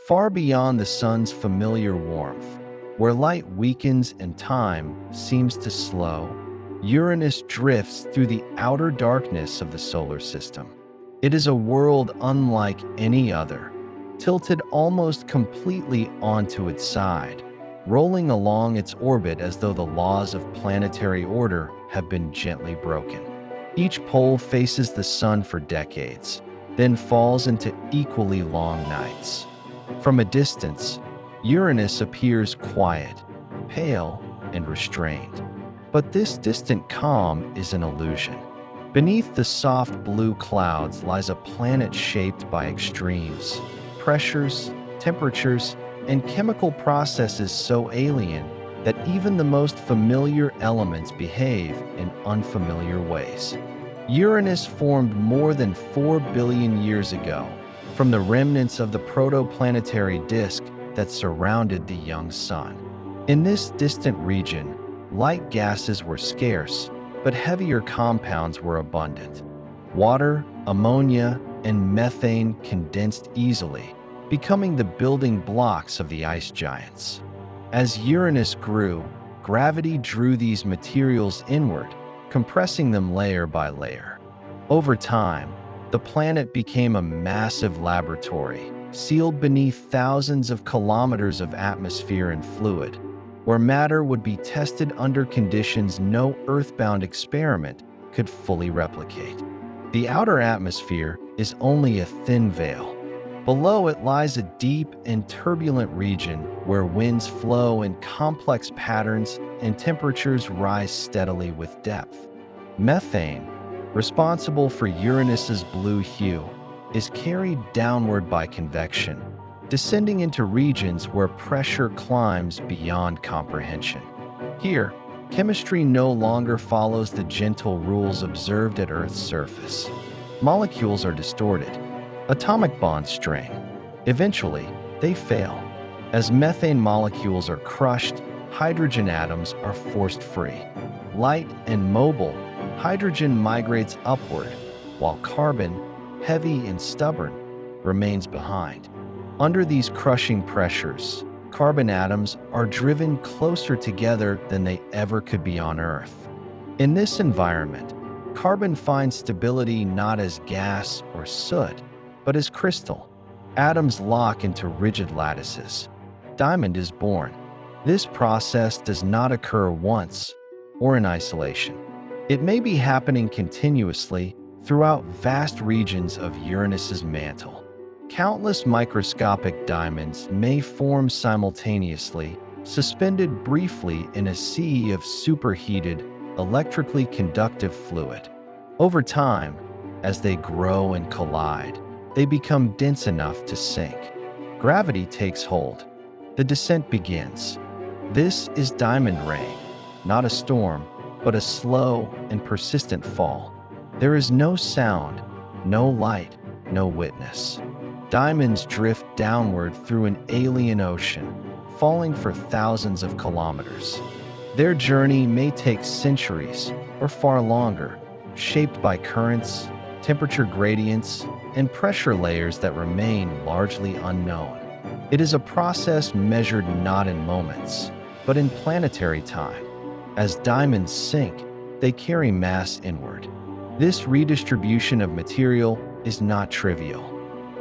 far beyond the sun's familiar warmth. Where light weakens and time seems to slow, Uranus drifts through the outer darkness of the solar system. It is a world unlike any other, tilted almost completely onto its side, rolling along its orbit as though the laws of planetary order have been gently broken. Each pole faces the sun for decades, then falls into equally long nights. From a distance, Uranus appears quiet, pale, and restrained. But this distant calm is an illusion. Beneath the soft blue clouds lies a planet shaped by extremes, pressures, temperatures, and chemical processes so alien that even the most familiar elements behave in unfamiliar ways. Uranus formed more than 4 billion years ago from the remnants of the protoplanetary disk that surrounded the young sun. In this distant region, light gases were scarce, but heavier compounds were abundant. Water, ammonia, and methane condensed easily, becoming the building blocks of the ice giants. As Uranus grew, gravity drew these materials inward, compressing them layer by layer. Over time, the planet became a massive laboratory, sealed beneath thousands of kilometers of atmosphere and fluid, where matter would be tested under conditions no earthbound experiment could fully replicate. The outer atmosphere is only a thin veil. Below it lies a deep and turbulent region where winds flow in complex patterns and temperatures rise steadily with depth. Methane, responsible for Uranus's blue hue, is carried downward by convection, descending into regions where pressure climbs beyond comprehension. Here, chemistry no longer follows the gentle rules observed at Earth's surface. Molecules are distorted, atomic bonds strain. Eventually, they fail. As methane molecules are crushed, hydrogen atoms are forced free. Light and mobile, hydrogen migrates upward, while carbon, heavy and stubborn, remains behind. Under these crushing pressures, carbon atoms are driven closer together than they ever could be on Earth. In this environment, carbon finds stability not as gas or soot, but as crystal. Atoms lock into rigid lattices. Diamond is born. This process does not occur once or in isolation. It may be happening continuously throughout vast regions of Uranus's mantle. Countless microscopic diamonds may form simultaneously, suspended briefly in a sea of superheated, electrically conductive fluid. Over time, as they grow and collide, they become dense enough to sink. Gravity takes hold. The descent begins. This is diamond rain, not a storm, but a slow and persistent fall. There is no sound, no light, no witness. Diamonds drift downward through an alien ocean, falling for thousands of kilometers. Their journey may take centuries or far longer, shaped by currents, temperature gradients, and pressure layers that remain largely unknown. It is a process measured not in moments, but in planetary time. As diamonds sink, they carry mass inward. This redistribution of material is not trivial.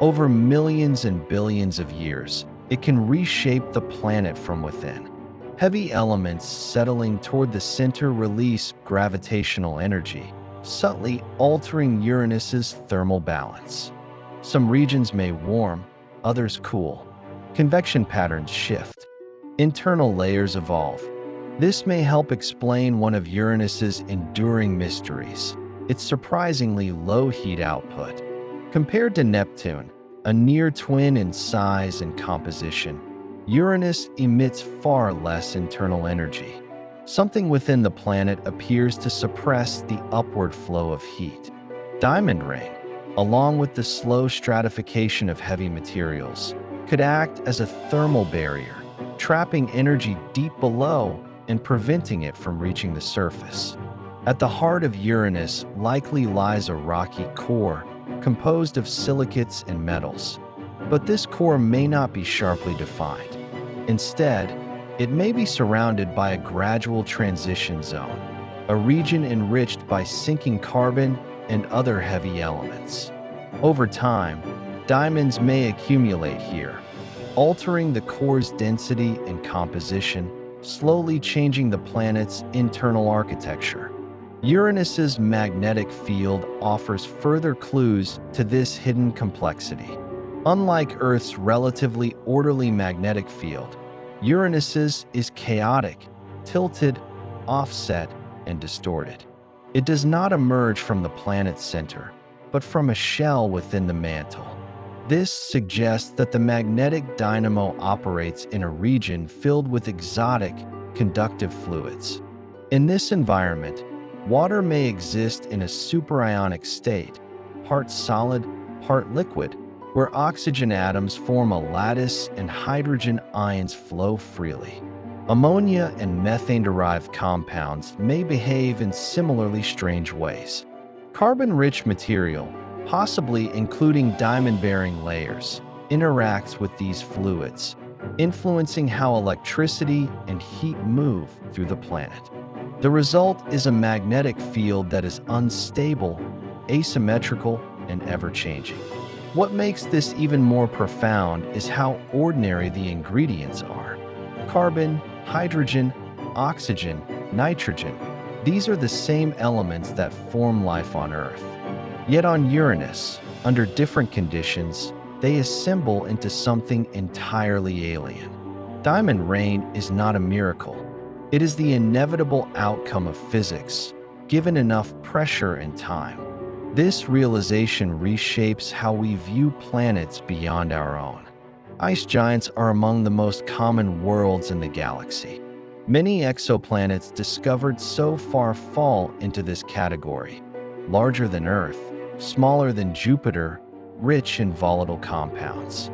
Over millions and billions of years, it can reshape the planet from within. Heavy elements settling toward the center release gravitational energy, subtly altering Uranus's thermal balance. Some regions may warm, others cool. Convection patterns shift. Internal layers evolve. This may help explain one of Uranus's enduring mysteries, its surprisingly low heat output. Compared to Neptune, a near twin in size and composition, Uranus emits far less internal energy. Something within the planet appears to suppress the upward flow of heat. Diamond rain, along with the slow stratification of heavy materials, could act as a thermal barrier, trapping energy deep below and preventing it from reaching the surface. At the heart of Uranus likely lies a rocky core composed of silicates and metals. But this core may not be sharply defined. Instead, it may be surrounded by a gradual transition zone, a region enriched by sinking carbon and other heavy elements. Over time, diamonds may accumulate here, altering the core's density and composition, slowly changing the planet's internal architecture. Uranus's magnetic field offers further clues to this hidden complexity. Unlike Earth's relatively orderly magnetic field, Uranus's is chaotic, tilted, offset, and distorted. It does not emerge from the planet's center, but from a shell within the mantle. This suggests that the magnetic dynamo operates in a region filled with exotic, conductive fluids. In this environment, water may exist in a superionic state, part solid, part liquid, where oxygen atoms form a lattice and hydrogen ions flow freely. Ammonia and methane-derived compounds may behave in similarly strange ways. Carbon-rich material, possibly including diamond-bearing layers, interacts with these fluids, influencing how electricity and heat move through the planet. The result is a magnetic field that is unstable, asymmetrical, and ever-changing. What makes this even more profound is how ordinary the ingredients are. Carbon, hydrogen, oxygen, nitrogen. These are the same elements that form life on Earth. Yet on Uranus, under different conditions, they assemble into something entirely alien. Diamond rain is not a miracle. It is the inevitable outcome of physics, given enough pressure and time. This realization reshapes how we view planets beyond our own. Ice giants are among the most common worlds in the galaxy. Many exoplanets discovered so far fall into this category: larger than Earth, smaller than Jupiter, rich in volatile compounds.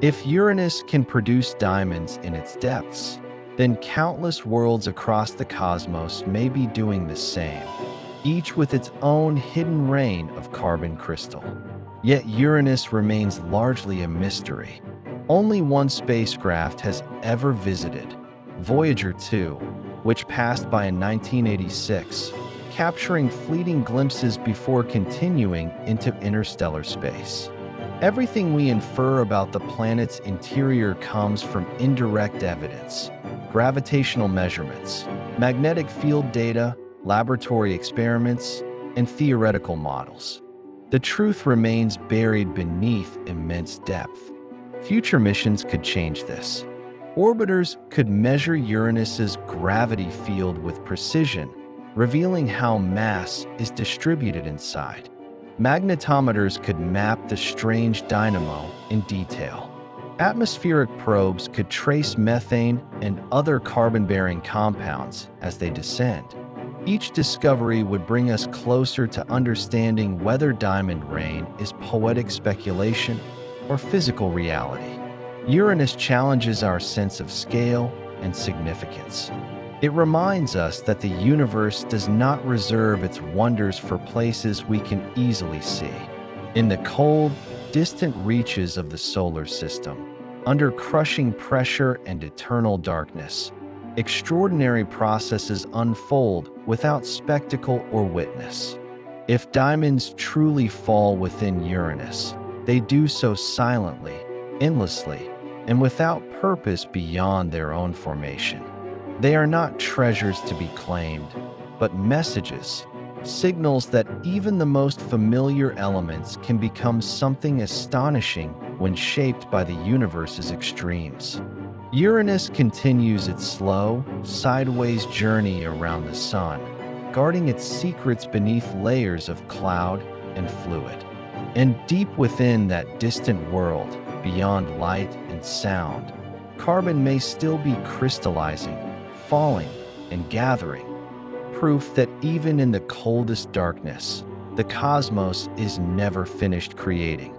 If Uranus can produce diamonds in its depths, then countless worlds across the cosmos may be doing the same, each with its own hidden rain of carbon crystal. Yet Uranus remains largely a mystery. Only one spacecraft has ever visited, Voyager 2, which passed by in 1986, capturing fleeting glimpses before continuing into interstellar space. Everything we infer about the planet's interior comes from indirect evidence: gravitational measurements, magnetic field data, laboratory experiments, and theoretical models. The truth remains buried beneath immense depth. Future missions could change this. Orbiters could measure Uranus's gravity field with precision, revealing how mass is distributed inside. Magnetometers could map the strange dynamo in detail. Atmospheric probes could trace methane and other carbon-bearing compounds as they descend. Each discovery would bring us closer to understanding whether diamond rain is poetic speculation or physical reality. Uranus challenges our sense of scale and significance. It reminds us that the universe does not reserve its wonders for places we can easily see. In the cold, distant reaches of the solar system, under crushing pressure and eternal darkness, extraordinary processes unfold without spectacle or witness. If diamonds truly fall within Uranus, they do so silently, endlessly, and without purpose beyond their own formation. They are not treasures to be claimed, but messages, signals that even the most familiar elements can become something astonishing when shaped by the universe's extremes. Uranus continues its slow, sideways journey around the Sun, guarding its secrets beneath layers of cloud and fluid. And deep within that distant world, beyond light and sound, carbon may still be crystallizing, falling, and gathering, proof that even in the coldest darkness, the cosmos is never finished creating.